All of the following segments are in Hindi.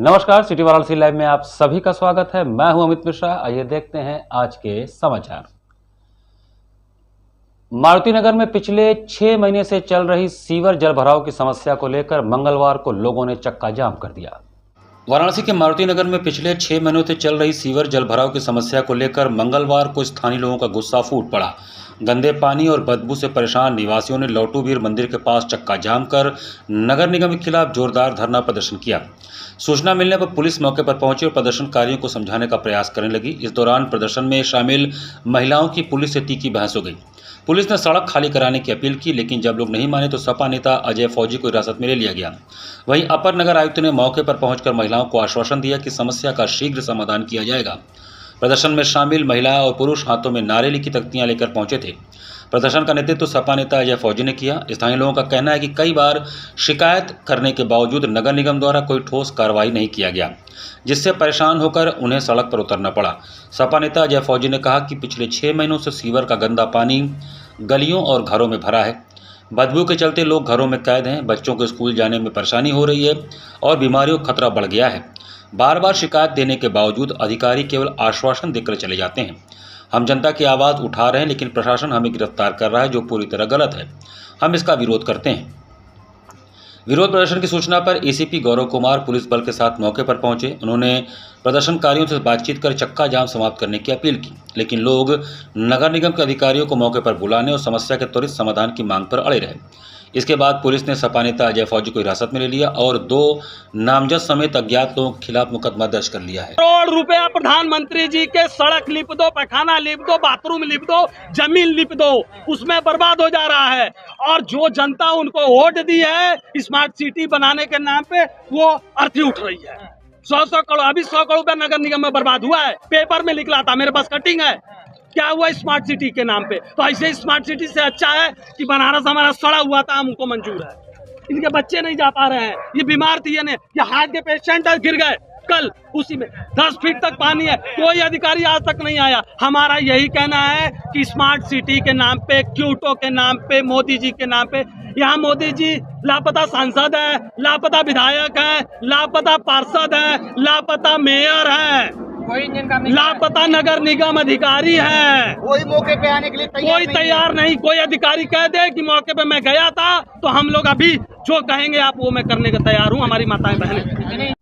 नमस्कार, सिटी वाराणसी लाइव में आप सभी का स्वागत है। मैं हूं अमित मिश्रा। आइए देखते हैं आज के समाचार। मारुति नगर में पिछले 6 महीने से चल रही सीवर जलभराव की समस्या को लेकर मंगलवार को लोगों ने चक्का जाम कर दिया। वाराणसी के मारुति नगर में पिछले 6 महीनों से चल रही सीवर जलभराव की समस्या को लेकर मंगलवार को स्थानीय लोगों का गुस्सा फूट पड़ा। गंदे पानी और बदबू से परेशान निवासियों ने लौटूवीर मंदिर के पास चक्का जाम कर नगर निगम के खिलाफ जोरदार धरना प्रदर्शन किया। सूचना मिलने पर पुलिस मौके पर पहुंची और प्रदर्शनकारियों को समझाने का प्रयास करने लगी। इस दौरान प्रदर्शन में शामिल महिलाओं की पुलिस से तीखी बहस हो गई। पुलिस ने सड़क खाली कराने की अपील की, लेकिन जब लोग नहीं माने तो सपा नेता अजय फौजी को हिरासत में ले लिया गया। वहीं अपर नगर आयुक्त ने मौके पर पहुंचकर महिलाओं को आश्वासन दिया कि समस्या का शीघ्र समाधान किया जाएगा। प्रदर्शन में शामिल महिला और पुरुष हाथों में नारे की तख्तियां लेकर पहुंचे थे। प्रदर्शन का नेतृत्व सपा नेता अजय फौजी ने किया। स्थानीय लोगों का कहना है कि कई बार शिकायत करने के बावजूद नगर निगम द्वारा कोई ठोस कार्रवाई नहीं किया गया, जिससे परेशान होकर उन्हें सड़क पर उतरना पड़ा। सपा नेता अजय फौजी ने कहा कि पिछले 6 महीनों से सीवर का गंदा पानी गलियों और घरों में भरा है। बदबू के चलते लोग घरों में कैद हैं, बच्चों को स्कूल जाने में परेशानी हो रही है और बीमारियों का खतरा बढ़ गया है। बार बार शिकायत देने के बावजूद अधिकारी केवल आश्वासन देकर चले जाते हैं। हम जनता की आवाज़ उठा रहे हैं, लेकिन प्रशासन हमें गिरफ्तार कर रहा है, जो पूरी तरह गलत है। हम इसका विरोध करते हैं। विरोध प्रदर्शन की सूचना पर एसीपी गौरव कुमार पुलिस बल के साथ मौके पर पहुंचे। उन्होंने प्रदर्शनकारियों से बातचीत कर चक्का जाम समाप्त करने की अपील की, लेकिन लोग नगर निगम के अधिकारियों को मौके पर बुलाने और समस्या के त्वरित समाधान की मांग पर अड़े रहे। इसके बाद पुलिस ने सपा नेता अजय फौजी को हिरासत में ले लिया और 2 नामजद समेत अज्ञात लोगों के खिलाफ मुकदमा दर्ज कर लिया है। करोड़ रुपया प्रधानमंत्री जी के सड़क लिप दो, पैखाना लिप दो, बाथरूम लिप दो, जमीन लिप दो, उसमें बर्बाद हो जा रहा है। और जो जनता उनको वोट दी है स्मार्ट सिटी बनाने के नाम पे, वो अर्थी उठ रही है। 100 करोड़, अभी 100 करोड़ रुपया नगर निगम में बर्बाद हुआ है। पेपर में निकला था, मेरे पास कटिंग है। क्या हुआ स्मार्ट सिटी के नाम पे? तो ऐसे स्मार्ट सिटी से अच्छा है कि बनारस हमारा सड़ा हुआ था, हमको मंजूर है। इनके बच्चे नहीं जा पा रहे हैं, ये बीमार थी, ये हार्ट के पेशेंट गिर गए कल, उसी में 10 फीट तक पानी है, कोई अधिकारी आज तक नहीं आया। हमारा यही कहना है कि स्मार्ट सिटी के नाम पे, क्यूटो के नाम पे, मोदी जी के नाम पे, यहाँ मोदी जी लापता सांसद है, लापता विधायक है, लापता पार्षद है, लापता मेयर है, लापता नगर निगम अधिकारी है। कोई मौके पे आने के लिए तैयार नहीं। कोई अधिकारी कह दे कि मौके पे मैं गया था, तो हम लोग अभी जो कहेंगे आप वो मैं करने का तैयार हूँ। हमारी माताएं बहनें।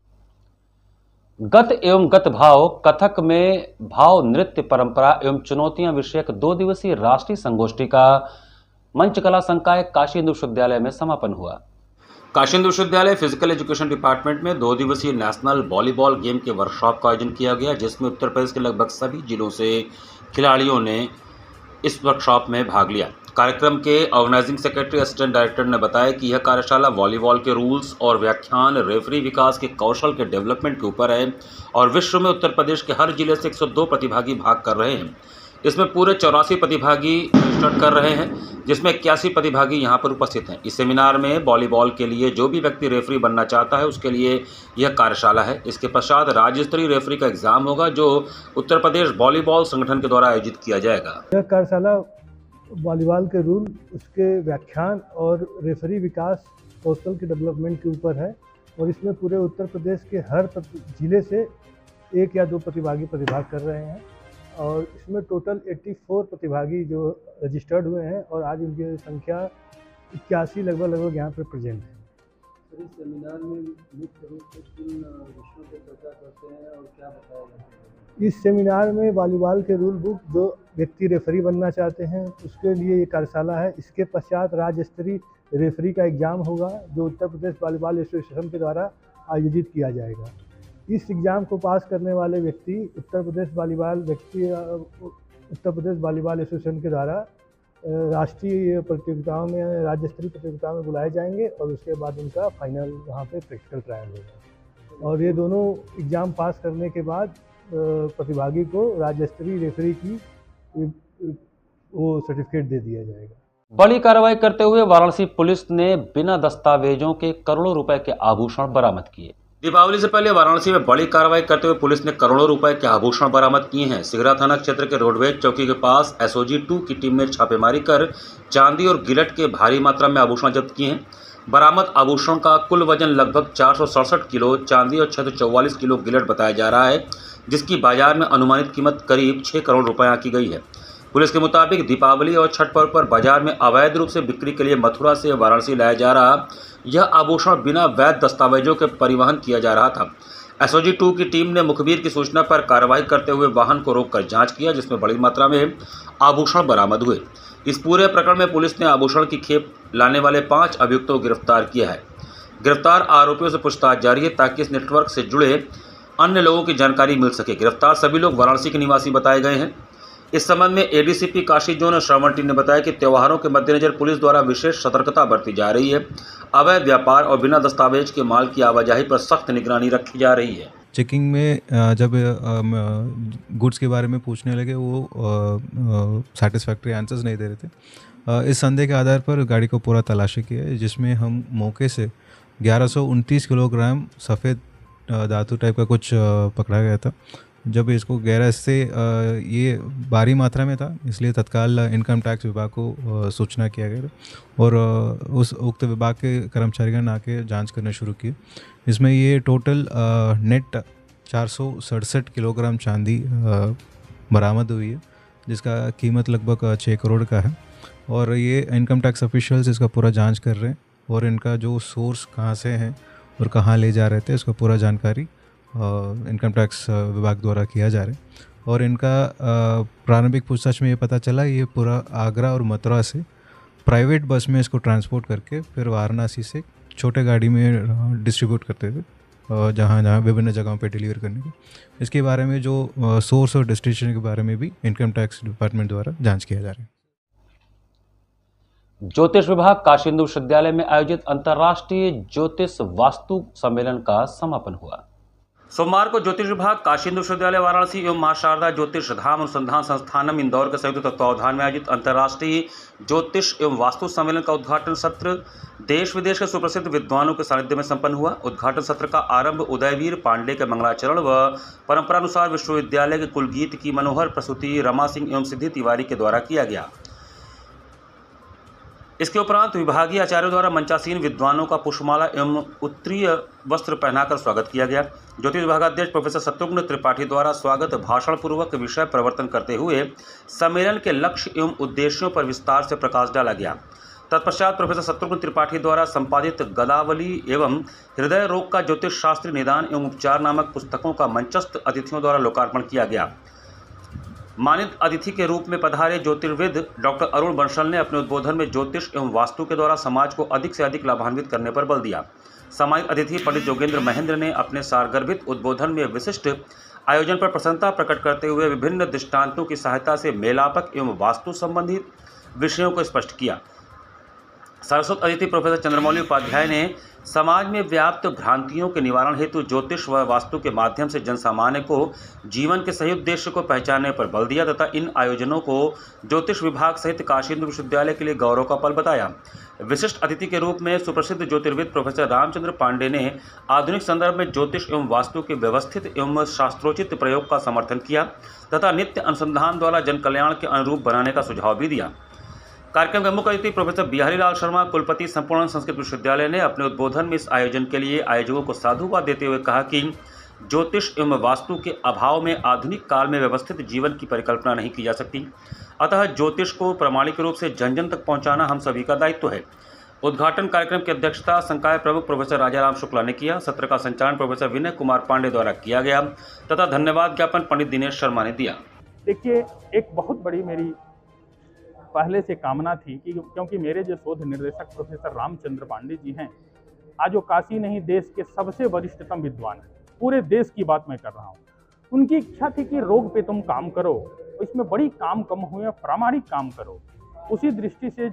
गत एवं गत भाव कथक में भाव नृत्य परंपरा एवं चुनौतियां विषयक 2 दिवसीय राष्ट्रीय संगोष्ठी का मंच कला संकाय काशी हिंदू विश्वविद्यालय में समापन हुआ। काशी हिंदू विश्वविद्यालय फिजिकल एजुकेशन डिपार्टमेंट में 2 दिवसीय नेशनल वॉलीबॉल गेम के वर्कशॉप का आयोजन किया गया, जिसमें उत्तर प्रदेश के लगभग सभी जिलों से खिलाड़ियों ने इस वर्कशॉप में भाग लिया। कार्यक्रम के ऑर्गेनाइजिंग सेक्रेटरी असिस्टेंट डायरेक्टर ने बताया कि यह कार्यशाला वॉलीबॉल के रूल्स और व्याख्यान, रेफरी विकास के कौशल के डेवलपमेंट के ऊपर है और विश्व में उत्तर प्रदेश के हर जिले से 102 प्रतिभागी भाग कर रहे हैं। इसमें पूरे 84 प्रतिभागी रजिस्टर्ड कर रहे हैं, जिसमें 81 प्रतिभागी यहाँ पर उपस्थित हैं। इस सेमिनार में वॉलीबॉल के लिए जो भी व्यक्ति रेफरी बनना चाहता है उसके लिए यह कार्यशाला है। इसके पश्चात राज्य स्तरीय रेफरी का एग्जाम होगा, जो उत्तर प्रदेश वॉलीबॉल संगठन के द्वारा आयोजित किया जाएगा। यह कार्यशाला वॉलीबॉल के रूल, उसके व्याख्यान और रेफरी विकास कौशल के डेवलपमेंट के ऊपर है और इसमें पूरे उत्तर प्रदेश के हर जिले से 1 या 2 प्रतिभागी प्रतिभाग कर रहे हैं और इसमें टोटल 84 प्रतिभागी जो रजिस्टर्ड हुए हैं और आज उनकी संख्या 81 लगभग यहाँ पर प्रेजेंट है। इस सेमिनार में मुख्य रूप से किन विषयों पर चर्चा करते हैं और क्या बताया जाता है? इस सेमिनार में वॉलीबॉल के रूल बुक, जो व्यक्ति रेफरी बनना चाहते हैं उसके लिए ये कार्यशाला है। इसके पश्चात राज्य स्तरीय रेफरी का एग्ज़ाम होगा, जो उत्तर प्रदेश वॉलीबॉल एसोसिएशन के द्वारा आयोजित किया जाएगा। इस एग्ज़ाम को पास करने वाले व्यक्ति उत्तर प्रदेश वॉलीबॉल एसोसिएशन के द्वारा राष्ट्रीय प्रतियोगिताओं में, राज्य स्तरीय प्रतियोगिताओं में बुलाए जाएंगे और उसके बाद उनका फाइनल वहाँ पे प्रैक्टिकल ट्रायल होगा और ये दोनों एग्ज़ाम पास करने के बाद प्रतिभागी को राज्य स्तरीय रेफरी की वो सर्टिफिकेट दे दिया जाएगा। बड़ी कार्रवाई करते हुए वाराणसी पुलिस ने बिना दस्तावेजों के करोड़ों रुपए के आभूषण बरामद किए। दीपावली से पहले वाराणसी में बड़ी कार्रवाई करते हुए पुलिस ने करोड़ों रुपए के आभूषण बरामद किए हैं। सिगरा थाना क्षेत्र के रोडवेज चौकी के पास SOG 2 की टीम ने छापेमारी कर चांदी और गिलट के भारी मात्रा में आभूषण जब्त किए हैं। बरामद आभूषण का कुल वजन लगभग 467 किलो चांदी और 644 किलो गिलट बताया जा रहा है, जिसकी बाजार में अनुमानित कीमत करीब 6 करोड़ रुपए आंकी गई है। पुलिस के मुताबिक दीपावली और छठ पर्व पर बाजार में अवैध रूप से बिक्री के लिए मथुरा से वाराणसी लाया जा रहा यह आभूषण बिना वैध दस्तावेजों के परिवहन किया जा रहा था। एसओजी 2 की टीम ने मुखबिर की सूचना पर कार्रवाई करते हुए वाहन को रोककर जांच किया, जिसमें बड़ी मात्रा में आभूषण बरामद हुए। इस पूरे प्रकरण में पुलिस ने आभूषण की खेप लाने वाले 5 अभियुक्तों को गिरफ्तार किया है। गिरफ्तार आरोपियों से पूछताछ जारी है ताकि इस नेटवर्क से जुड़े अन्य लोगों की जानकारी मिल सके। गिरफ्तार सभी लोग वाराणसी के निवासी बताए गए हैं। इस संबंध में एडीसीपी काशी जोन श्रवण टी ने बताया कि त्योहारों के मद्देनजर पुलिस द्वारा विशेष सतर्कता बरती जा रही है। अवैध व्यापार और बिना दस्तावेज के माल की आवाजाही पर सख्त निगरानी रखी जा रही है। चेकिंग में जब गुड्स के बारे में पूछने लगे वो सेटिस्फैक्ट्री आंसर्स नहीं दे रहे थे। इस संदेह के आधार पर गाड़ी को पूरा तलाशी किया है, जिसमें हम मौके से 1129 किलोग्राम सफ़ेद धातु टाइप का कुछ पकड़ा गया था। जब इसको गैरेज से ये भारी मात्रा में था, इसलिए तत्काल इनकम टैक्स विभाग को सूचना किया गया और उस उक्त विभाग के कर्मचारीगण आके जांच करना शुरू की। इसमें ये टोटल नेट 467 किलोग्राम चांदी बरामद हुई है, जिसका कीमत लगभग 6 करोड़ का है। और ये इनकम टैक्स ऑफिशियल्स इसका पूरा जांच कर रहे हैं और इनका जो सोर्स कहाँ से हैं और कहाँ ले जा रहे थे, इसका पूरा जानकारी इनकम टैक्स विभाग द्वारा किया जा रहा है। और इनका प्रारंभिक पूछताछ में ये पता चला ये पूरा आगरा और मथुरा से प्राइवेट बस में इसको ट्रांसपोर्ट करके फिर वाराणसी से छोटे गाड़ी में डिस्ट्रीब्यूट करते थे, जहाँ जहाँ विभिन्न जगहों पे डिलीवर करने के। इसके बारे में जो सोर्स और डेस्टिनेशन के बारे में भी इनकम टैक्स डिपार्टमेंट द्वारा जांच किया जा रहा है। ज्योतिष विभाग काशी हिंदू विश्वविद्यालय में आयोजित अंतर्राष्ट्रीय ज्योतिष वास्तु सम्मेलन का समापन हुआ। सोमवार को ज्योतिष विभाग काशी हिंदू विश्वविद्यालय वाराणसी एवं मां शारदा ज्योतिष धाम अनुसंधान संस्थानम इंदौर के संयुक्त तत्वावधान में आयोजित अंतर्राष्ट्रीय ज्योतिष एवं वास्तु सम्मेलन का उद्घाटन सत्र देश विदेश के सुप्रसिद्ध विद्वानों के सानिध्य में संपन्न हुआ। उद्घाटन सत्र का आरंभ उदयवीर पांडे के मंगलाचरण व परंपरानुसार विश्वविद्यालय के कुलगीत की मनोहर प्रस्तुति रमा सिंह एवं सिद्धि तिवारी के द्वारा किया गया। इसके उपरांत विभागीय आचार्यों द्वारा मंचासीन विद्वानों का पुष्पमाला एवं उत्तरीय वस्त्र पहनाकर स्वागत किया गया। ज्योतिष विभागाध्यक्ष प्रोफेसर शत्रुघ्न त्रिपाठी द्वारा स्वागत भाषण पूर्वक विषय प्रवर्तन करते हुए सम्मेलन के लक्ष्य एवं उद्देश्यों पर विस्तार से प्रकाश डाला गया। तत्पश्चात प्रोफेसर शत्रुघ्न त्रिपाठी द्वारा संपादित गदावली एवं हृदय रोग का ज्योतिष शास्त्री निदान एवं उपचार नामक पुस्तकों का मंचस्थ अतिथियों द्वारा लोकार्पण किया गया। मानित अतिथि के रूप में पधारे ज्योतिर्विद डॉक्टर अरुण बंसल ने अपने उद्बोधन में ज्योतिष एवं वास्तु के द्वारा समाज को अधिक से अधिक लाभान्वित करने पर बल दिया। सम्मानित अतिथि पंडित योगेंद्र महेंद्र ने अपने सारगर्भित उद्बोधन में विशिष्ट आयोजन पर प्रसन्नता प्रकट करते हुए विभिन्न दृष्टांतों की सहायता से मेलापक एवं वास्तु संबंधित विषयों को स्पष्ट किया। सरस्वत अतिथि प्रोफेसर चंद्रमौली उपाध्याय ने समाज में व्याप्त भ्रांतियों के निवारण हेतु ज्योतिष व वास्तु के माध्यम से जनसामान्य को जीवन के सही उद्देश्य को पहचानने पर बल दिया तथा इन आयोजनों को ज्योतिष विभाग सहित काशी हिंदू विश्वविद्यालय के लिए गौरव का पल बताया। विशिष्ट अतिथि के रूप में सुप्रसिद्ध ज्योतिर्विद प्रोफेसर रामचंद्र पांडे ने आधुनिक संदर्भ में ज्योतिष एवं वास्तु के व्यवस्थित एवं शास्त्रोचित प्रयोग का समर्थन किया तथा नित्य अनुसंधान द्वारा जन कल्याण के अनुरूप बनाने का सुझाव भी दिया। कार्यक्रम के मुख्य अतिथि प्रोफेसर बिहारी लाल शर्मा कुलपति संपूर्ण संस्कृत विश्वविद्यालय ने अपने उद्बोधन में इस आयोजन के लिए आयोजकों को साधुवाद देते हुए कहा कि ज्योतिष एवं वास्तु के अभाव में आधुनिक काल में व्यवस्थित जीवन की परिकल्पना नहीं की जा सकती, अतः ज्योतिष को प्रामाणिक रूप से जन जन तक पहुंचाना हम सभी का दायित्व है। उद्घाटन कार्यक्रम की अध्यक्षता संकाय प्रमुख प्रोफेसर राजाराम शुक्ला ने किया। सत्र का संचालन प्रोफेसर विनय कुमार पांडे द्वारा किया गया तथा धन्यवाद ज्ञापन पंडित दिनेश शर्मा ने दिया। देखिए, एक बहुत बड़ी मेरी पहले से कामना थी कि क्योंकि मेरे जो शोध निर्देशक प्रोफेसर रामचंद्र पांडे जी हैं, आज वो काशी नहीं देश के सबसे वरिष्ठतम विद्वान हैं, पूरे देश की बात मैं कर रहा हूँ। उनकी इच्छा थी कि रोग पे तुम काम करो, इसमें बड़ी काम कम हुए, प्रामाणिक काम करो। उसी दृष्टि से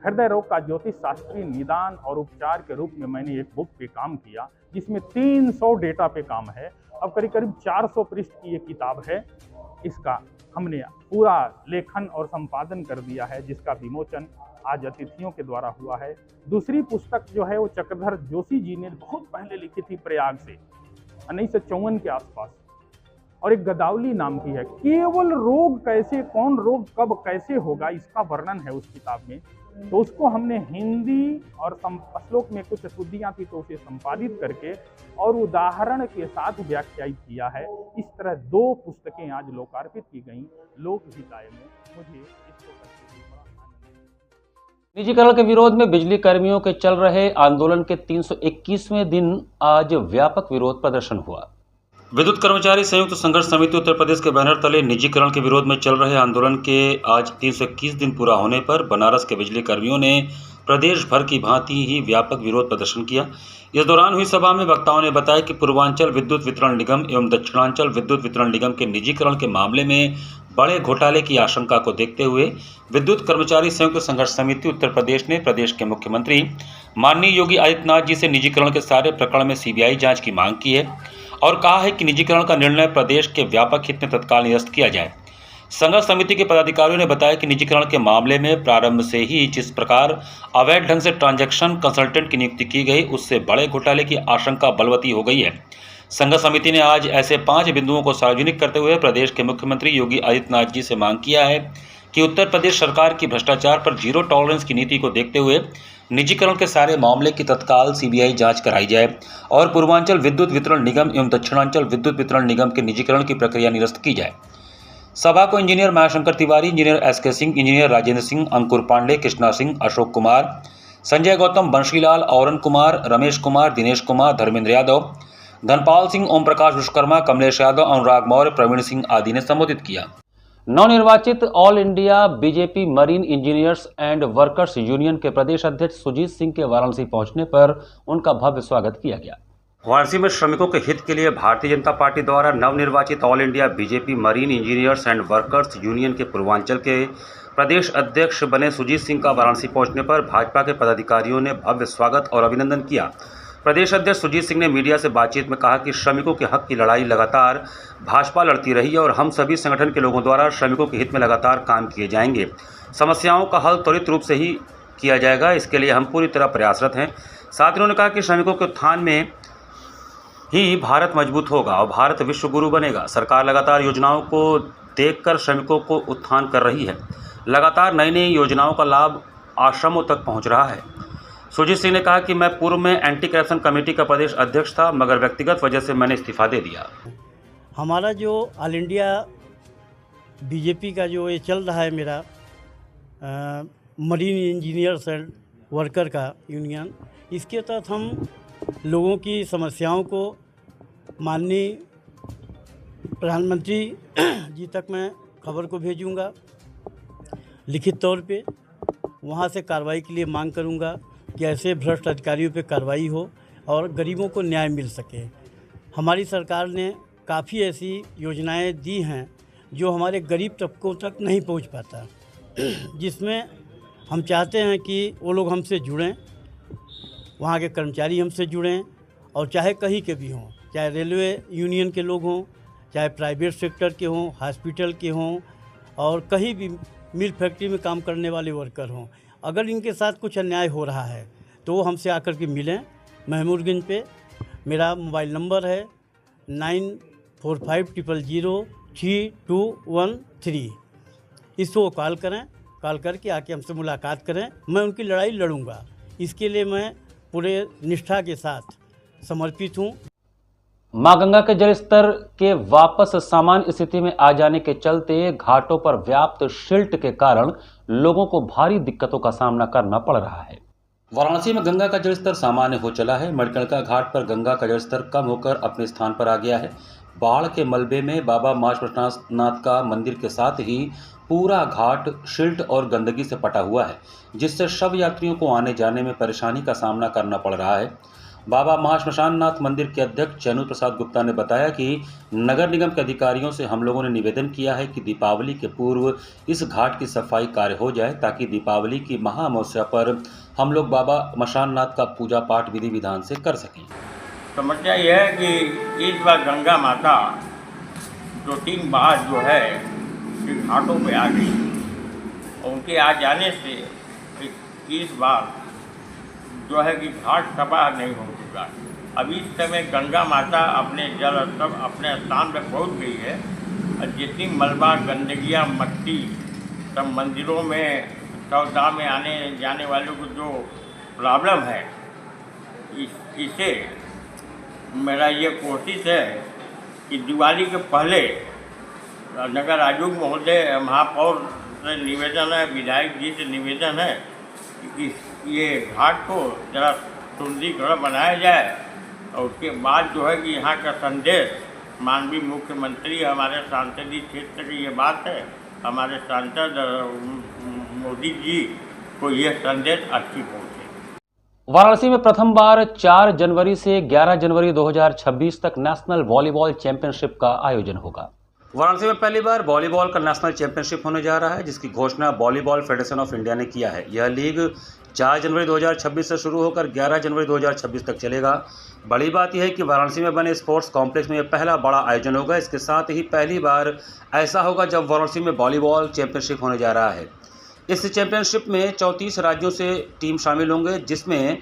हृदय रोग का ज्योतिष शास्त्रीय निदान और उपचार के रूप में मैंने एक बुक पे काम किया जिसमें 300 डेटा पे काम है। अब करीब करीब 400 पृष्ठ की ये किताब है। इसका हमने पूरा लेखन और संपादन कर दिया है, जिसका विमोचन आज अतिथियों के द्वारा हुआ है। दूसरी पुस्तक जो है वो चक्रधर जोशी जी ने बहुत पहले लिखी थी, प्रयाग से 1954 के आसपास। और एक गदावली नाम की है। केवल रोग कैसे, कौन रोग कब कैसे होगा, इसका वर्णन है उस किताब में। तो उसको हमने हिंदी और श्लोक में कुछ अशुद्धियाँ थी तो उसे संपादित करके और उदाहरण के साथ व्याख्यायित किया है। इस तरह 2 पुस्तकें आज लोकार्पित की गई लोक हिताय में। मुझे इसको करके भी बड़ा आनंद है। निजीकरण के विरोध में बिजली कर्मियों के चल रहे आंदोलन के 321वें दिन आज व्यापक विरोध प्रदर्शन हुआ। विद्युत कर्मचारी संयुक्त संघर्ष समिति उत्तर प्रदेश के बैनर तले निजीकरण के विरोध में चल रहे आंदोलन के आज 321 दिन पूरा होने पर बनारस के बिजली कर्मियों ने प्रदेश भर की भांति ही व्यापक विरोध प्रदर्शन किया। इस दौरान हुई सभा में वक्ताओं ने बताया कि पूर्वांचल विद्युत वितरण निगम एवं दक्षिणांचल विद्युत वितरण निगम के निजीकरण के मामले में बड़े घोटाले की आशंका को देखते हुए विद्युत कर्मचारी संयुक्त संघर्ष समिति उत्तर प्रदेश ने प्रदेश के मुख्यमंत्री माननीय योगी आदित्यनाथ जी से निजीकरण के सारे प्रकरण में सीबीआई जांच की मांग की है और कहा है कि निजीकरण का निर्णय प्रदेश के व्यापक हित में तत्काल निरस्त किया जाए। संघर्ष समिति के पदाधिकारियों ने बताया कि निजीकरण के मामले में प्रारंभ से ही जिस प्रकार अवैध ढंग से ट्रांजैक्शन कंसल्टेंट की नियुक्ति की गई, उससे बड़े घोटाले की आशंका बलवती हो गई है। संघर्ष समिति ने आज ऐसे 5 बिंदुओं को सार्वजनिक करते हुए प्रदेश के मुख्यमंत्री योगी आदित्यनाथ जी से मांग किया है कि उत्तर प्रदेश सरकार की भ्रष्टाचार पर जीरो टॉलरेंस की नीति को देखते हुए निजीकरण के सारे मामले की तत्काल सीबीआई जांच कराई जाए और पूर्वांचल विद्युत वितरण निगम एवं दक्षिणांचल विद्युत वितरण निगम के निजीकरण की प्रक्रिया निरस्त की जाए। सभा को engineer Mayashankar Tiwari, engineer SK Singh, engineer Rajendra Singh, Ankur Pande, Krishna Singh, Ashok Kumar, Sanjay Gautam, Banshilal, Arun Kumar, Ramesh Kumar, Dinesh Kumar, Dharmendra Yadav, Dhanpal Singh, Om Prakash Vishwakarma, Kamlesh Yadav, Anurag Maurya, Praveen Singh आदि ने संबोधित किया। नवनिर्वाचित all India BJP marine engineers and workers union के प्रदेश अध्यक्ष सुजीत सिंह के वाराणसी पहुंचने पर उनका भव्य स्वागत किया गया। वाराणसी में श्रमिकों के हित के लिए भारतीय जनता पार्टी द्वारा नवनिर्वाचित all India BJP marine engineers and workers union के पूर्वांचल के प्रदेश अध्यक्ष बने सुजीत सिंह का वाराणसी पहुंचने पर भाजपा के पदाधिकारियों ने भव्य स्वागत और अभिनंदन किया। प्रदेश अध्यक्ष सुजीत सिंह ने मीडिया से बातचीत में कहा कि श्रमिकों के हक की लड़ाई लगातार भाजपा लड़ती रही है और हम सभी संगठन के लोगों द्वारा श्रमिकों के हित में लगातार काम किए जाएंगे। समस्याओं का हल त्वरित रूप से ही किया जाएगा, इसके लिए हम पूरी तरह प्रयासरत हैं। साथ ही उन्होंने कहा कि श्रमिकों के उत्थान में ही भारत मजबूत होगा और भारत विश्व गुरु बनेगा। सरकार लगातार योजनाओं को देखकर श्रमिकों को उत्थान कर रही है। लगातार नई नई योजनाओं का लाभ आश्रमों तक पहुंच रहा है। सुजीत सिंह ने कहा कि मैं पूर्व में एंटी करप्शन कमेटी का प्रदेश अध्यक्ष था, मगर व्यक्तिगत वजह से मैंने इस्तीफा दे दिया। हमारा जो ऑल इंडिया बीजेपी का जो ये चल रहा है मेरा मरीन इंजीनियर्स एंड वर्कर का यूनियन, इसके तहत हम लोगों की समस्याओं को माननीय प्रधानमंत्री जी तक मैं खबर को भेजूंगा लिखित तौर पे। वहाँ से कार्रवाई के लिए मांग करूंगा कि ऐसे भ्रष्ट अधिकारियों पे कार्रवाई हो और गरीबों को न्याय मिल सके। हमारी सरकार ने काफ़ी ऐसी योजनाएं दी हैं जो हमारे गरीब तबकों तक नहीं पहुंच पाता, जिसमें हम चाहते हैं कि वो लोग हमसे जुड़ें, वहाँ के कर्मचारी हमसे जुड़ें और चाहे कहीं के भी हों, चाहे रेलवे यूनियन के लोग हों, चाहे प्राइवेट सेक्टर के हों, हॉस्पिटल के हों और कहीं भी मिल फैक्ट्री में काम करने वाले वर्कर हों। अगर इनके साथ कुछ अन्याय हो रहा है तो वो हमसे आकर के मिलें। महमूदगंज पे मेरा मोबाइल नंबर है 9450003213। इसको कॉल करें, कॉल करके आके हमसे मुलाकात करें। मैं उनकी लड़ाई लड़ूंगा, इसके लिए मैं पूरे निष्ठा के साथ समर्पित हूँ। मां गंगा के जलस्तर के वापस सामान्य स्थिति में आ जाने के चलते घाटों पर व्याप्त शिल्ट के कारण लोगों को भारी दिक्कतों का सामना करना पड़ रहा है। वाराणसी में गंगा का जलस्तर सामान्य हो चला है। मणिकर्णिका घाट पर गंगा का जलस्तर कम होकर अपने स्थान पर आ गया है। बाढ़ के मलबे में बाबा माशनाथ का मंदिर के साथ ही पूरा घाट शिल्ट और गंदगी से पटा हुआ है, जिससे शव यात्रियों को आने जाने में परेशानी का सामना करना पड़ रहा है। बाबा महाश्मशाननाथ मंदिर के अध्यक्ष चैनु प्रसाद गुप्ता ने बताया कि नगर निगम के अधिकारियों से हम लोगों ने निवेदन किया है कि दीपावली के पूर्व इस घाट की सफाई कार्य हो जाए, ताकि दीपावली की महाअमावस्या पर हम लोग बाबा मशाननाथ का पूजा पाठ विधि विधान से कर सकें। समस्या यह है कि इस बार गंगा माता 2-3 बार जो है घाटों पे आ गई और उनके आ जाने से इस बार जो है कि घाट सफा नहीं हो चुका। अभी इस समय गंगा माता अपने जल स्तर अपने स्थान पर पहुँच गई है और जितनी मलबा गंदगियाँ मट्टी सब मंदिरों में शवदाह में आने जाने वालों को जो प्रॉब्लम है इसे मेरा ये कोशिश है कि दिवाली के पहले नगर आयुक्त महोदय महापौर से निवेदन है, विधायक जी से निवेदन है कि ये घाट को जरा सुंदरीकरण बनाया जाए और उसके बाद जो है कि यहाँ का संदेश माननीय मुख्यमंत्री हमारे सांसदीय क्षेत्र की ये बात है, हमारे सांसद मोदी जी को ये संदेश अच्छी पहुँचे। वाराणसी में प्रथम बार 4 जनवरी से 11 जनवरी 2026 तक नेशनल वॉलीबॉल चैंपियनशिप का आयोजन होगा। वाराणसी में पहली बार वॉलीबॉल का नेशनल चैंपियनशिप होने जा रहा है, जिसकी घोषणा वॉलीबॉल फेडरेशन ऑफ इंडिया ने किया है। यह लीग 4 जनवरी 2026 से शुरू होकर 11 जनवरी 2026 तक चलेगा। बड़ी बात यह है कि वाराणसी में बने स्पोर्ट्स कॉम्प्लेक्स में यह पहला बड़ा आयोजन होगा। इसके साथ ही पहली बार ऐसा होगा जब वाराणसी में वॉलीबॉल चैंपियनशिप होने जा रहा है। इस चैंपियनशिप में 34 राज्यों से टीम शामिल होंगे, जिसमें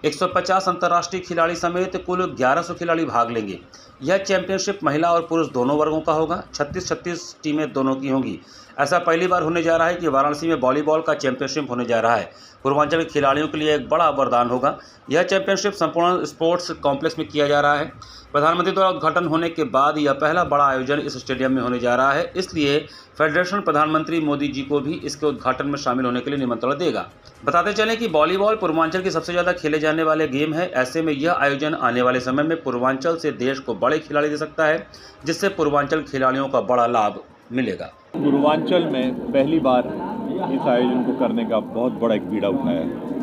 150 अंतर्राष्ट्रीय खिलाड़ी समेत कुल 1100 खिलाड़ी भाग लेंगे। यह चैंपियनशिप महिला और पुरुष दोनों वर्गों का होगा। 36 टीमें दोनों की होंगी। ऐसा पहली बार होने जा रहा है कि वाराणसी में वॉलीबॉल का चैंपियनशिप होने जा रहा है। पूर्वांचल के खिलाड़ियों के लिए एक बड़ा वरदान होगा। यह चैंपियनशिप संपूर्ण स्पोर्ट्स कॉम्प्लेक्स में किया जा रहा है। प्रधानमंत्री द्वारा उद्घाटन होने के बाद यह पहला बड़ा आयोजन इस स्टेडियम में होने जा रहा है, इसलिए फेडरेशन प्रधानमंत्री मोदी जी को भी इसके उद्घाटन में शामिल होने के लिए निमंत्रण देगा। बताते चलें कि वॉलीबॉल पूर्वांचल की सबसे ज़्यादा खेले जाने वाले गेम है। ऐसे में यह आयोजन आने वाले समय में पूर्वांचल से देश को बड़े खिलाड़ी दे सकता है, जिससे पूर्वांचल खिलाड़ियों का बड़ा लाभ मिलेगा। पूर्वांचल में पहली बार इस आयोजन को करने का बहुत बड़ा एक बीड़ा उठाया है।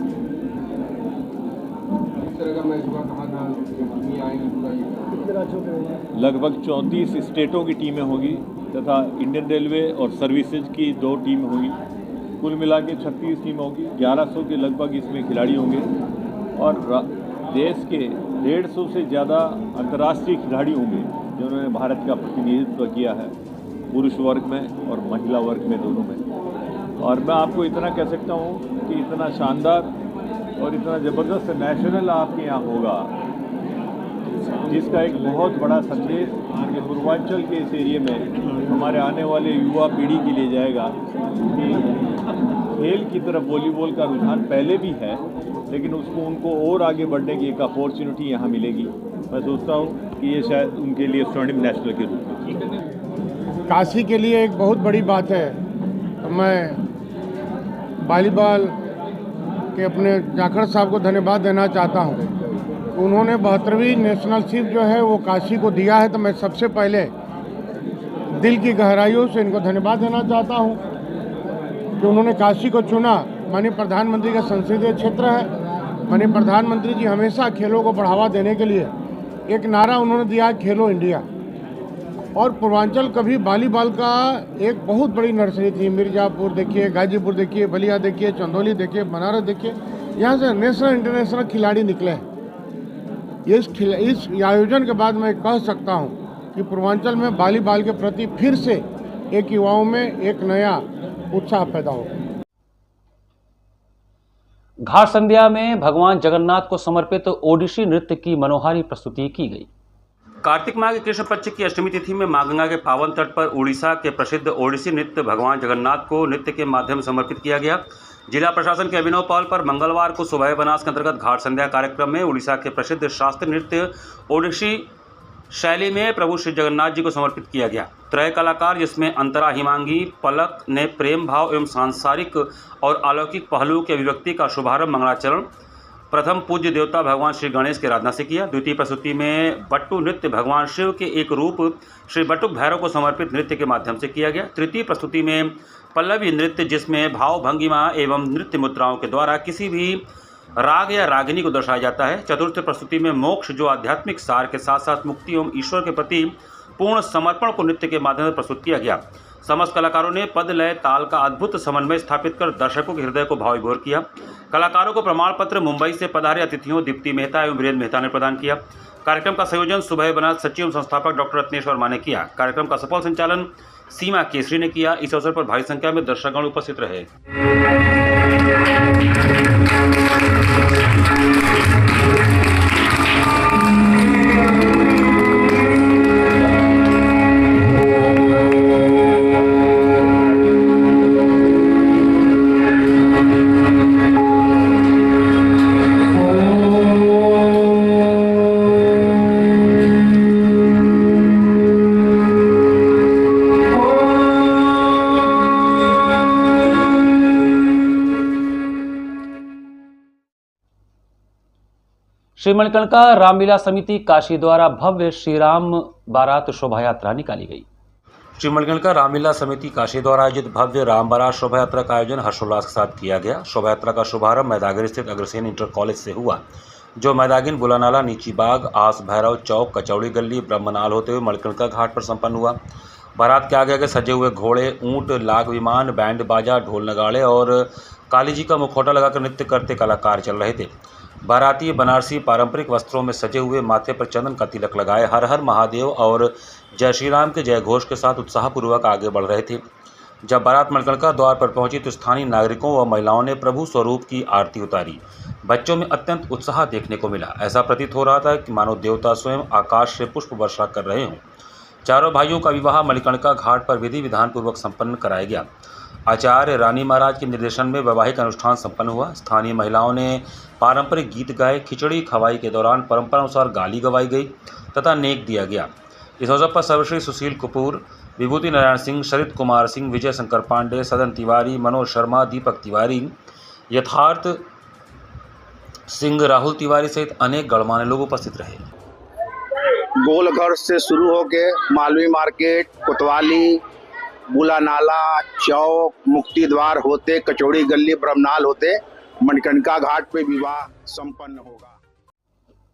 लगभग 34 स्टेटों की टीमें होगी तथा इंडियन रेलवे और सर्विसेज की 2 टीम होगी। कुल मिला के 36 टीम होगी। 1100 के लगभग इसमें खिलाड़ी होंगे और देश के 150 से ज़्यादा अंतर्राष्ट्रीय खिलाड़ी होंगे जिन्होंने भारत का प्रतिनिधित्व किया है, पुरुष वर्ग में और महिला वर्ग में दोनों में। और मैं आपको इतना कह सकता हूँ कि इतना शानदार और इतना ज़बरदस्त नेशनल आपके यहाँ होगा, जिसका एक बहुत बड़ा संदेश कि पूर्वांचल के इस एरिया में हमारे आने वाले युवा पीढ़ी के लिए जाएगा कि खेल की तरफ वॉलीबॉल का रुझान पहले भी है, लेकिन उसको उनको और आगे बढ़ने की एक अपॉर्चुनिटी यहाँ मिलेगी। मैं सोचता हूँ कि ये शायद उनके लिए स्वर्णिम नेशनल के रूप में काशी के लिए एक बहुत बड़ी बात है। मैं वॉलीबॉल के अपने जाखड़ साहब को धन्यवाद देना चाहता हूँ। उन्होंने 72वीं नेशनलशिप जो है वो काशी को दिया है, तो मैं सबसे पहले दिल की गहराइयों से इनको धन्यवाद देना चाहता हूँ कि उन्होंने काशी को चुना। माननीय प्रधानमंत्री का संसदीय क्षेत्र है। माननीय प्रधानमंत्री जी हमेशा खेलों को बढ़ावा देने के लिए एक नारा उन्होंने दिया है, खेलो इंडिया। और पूर्वांचल कभी वॉलीबॉल का एक बहुत बड़ी नर्सरी थी। मिर्ज़ापुर देखिए, गाजीपुर देखिए, बलिया देखिए, चंदौली देखिए, बनारस देखिए, यहाँ से नेशनल इंटरनेशनल खिलाड़ी निकले हैं। इस आयोजन के बाद मैं कह सकता हूँ कि पूर्वांचल में वॉलीबॉल के प्रति फिर से एक युवाओं में एक नया उत्साह पैदा हो। घाट संध्या में भगवान जगन्नाथ को समर्पित ओडिसी नृत्य की मनोहारी प्रस्तुति की गई। कार्तिक माह के कृष्ण पक्ष की अष्टमी तिथि में मां गंगा के पावन तट पर उड़ीसा के प्रसिद्ध ओडिसी नृत्य भगवान जगन्नाथ को नृत्य के माध्यम से समर्पित किया गया। जिला प्रशासन के अभिनव पहल पर मंगलवार को सुबह बनास के अंतर्गत घाट संध्या कार्यक्रम में उड़ीसा के प्रसिद्ध शास्त्रीय नृत्य ओडिसी शैली में प्रभु श्री जगन्नाथ जी को समर्पित किया गया। त्रय कलाकार जिसमें अंतरा हिमांगी पलक ने प्रेम भाव एवं सांसारिक और अलौकिक पहलुओं की अभिव्यक्ति का शुभारंभ मंगलाचरण प्रथम पूज्य देवता भगवान श्री गणेश की आराधना से किया। द्वितीय प्रस्तुति में बट्टू नृत्य भगवान शिव के एक रूप श्री बटुक भैरव को समर्पित नृत्य के माध्यम से किया गया। तृतीय प्रस्तुति में पल्लवी नृत्य जिसमें भाव भंगिमा एवं नृत्य मुद्राओं के द्वारा किसी भी राग या रागिनी को दर्शाया जाता है। चतुर्थ प्रस्तुति में मोक्ष जो आध्यात्मिक सार के साथ साथ मुक्ति एवं ईश्वर के प्रति पूर्ण समर्पण को नृत्य के माध्यम से प्रस्तुत किया गया। समस्त कलाकारों ने पद लय ताल का अद्भुत समन्वय स्थापित कर दर्शकों के हृदय को भाव विभोर किया। कलाकारों को प्रमाण पत्र मुंबई से पधारे अतिथियों दीप्ति मेहता एवं वीरेंद्र मेहता ने प्रदान किया। कार्यक्रम का संयोजन सुबह बनास सचिव संस्थापक डॉक्टर रत्नेश वर्मा ने किया। कार्यक्रम का सफल संचालन सीमा केसरी ने किया। इस अवसर पर भारी संख्या में दर्शकगण उपस्थित रहे। श्री मणिकर्णिका रामलीला समिति काशी द्वारा भव्य श्री राम बारात शोभा यात्रा निकाली गई। श्री मणिकर्णिका रामलीला समिति काशी द्वारा आयोजित भव्य राम बारात शोभा यात्रा का आयोजन हर्षोल्लास के साथ किया गया। शोभा यात्रा का शुभारंभ मैदागिरी स्थित अग्रसेन इंटर कॉलेज से हुआ, जो मैदागिन बुलानाला, नीची बाग, आस भैरव चौक, कचौड़ी गली, ब्रह्मनाल होते हुए मणिकर्णिका घाट पर संपन्न हुआ। बारात के आगे सजे हुए घोड़े, ऊंट, लाख विमान, बैंड बाजा, ढोल नगाड़े और काली जी का मुखौटा लगाकर नृत्य करते कलाकार चल रहे थे। बाराती बनारसी पारंपरिक वस्त्रों में सजे हुए, माथे पर चंदन का तिलक लगाए हर हर महादेव और जय श्री राम के जय घोष के साथ उत्साहपूर्वक आगे बढ़ रहे थे। जब बारात मणिकर्णिका द्वार पर पहुंची तो स्थानीय नागरिकों व महिलाओं ने प्रभु स्वरूप की आरती उतारी। बच्चों में अत्यंत उत्साह देखने को मिला। ऐसा प्रतीत हो रहा था कि मानो देवता स्वयं आकाश से पुष्प वर्षा कर रहे हों। चारों भाइयों का विवाह मणिकर्णिका घाट पर विधि विधान पूर्वक संपन्न कराया गया। आचार्य रानी महाराज के निर्देशन में वैवाहिक अनुष्ठान संपन्न हुआ। स्थानीय महिलाओं ने पारंपरिक गीत गाए। खिचड़ी खवाई के दौरान परंपरानुसार गाली गवाई गई तथा नेक दिया गया। इस अवसर पर सर्वश्री सुशील कपूर, विभूति नारायण सिंह, शरद कुमार सिंह, विजय शंकर पांडे, सदन तिवारी, मनोज शर्मा, दीपक तिवारी, यथार्थ सिंह, राहुल तिवारी सहित अनेक गणमान्य लोग उपस्थित रहे। गोलघर से शुरू होके मालवी मार्केट, कोतवाली, बुलानाला, चौक, मुक्ति द्वार होते कचौड़ी गली, ब्रह्मनाल होते मणिकर्णिका घाट पे विवाह संपन्न होगा।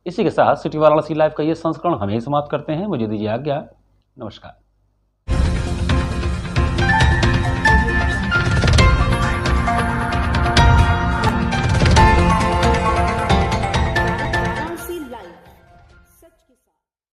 इसी के साथ सिटी वाराणसी लाइव का ये संस्करण हम ही समाप्त करते हैं। मुझे दीजिए आज्ञा। नमस्कार।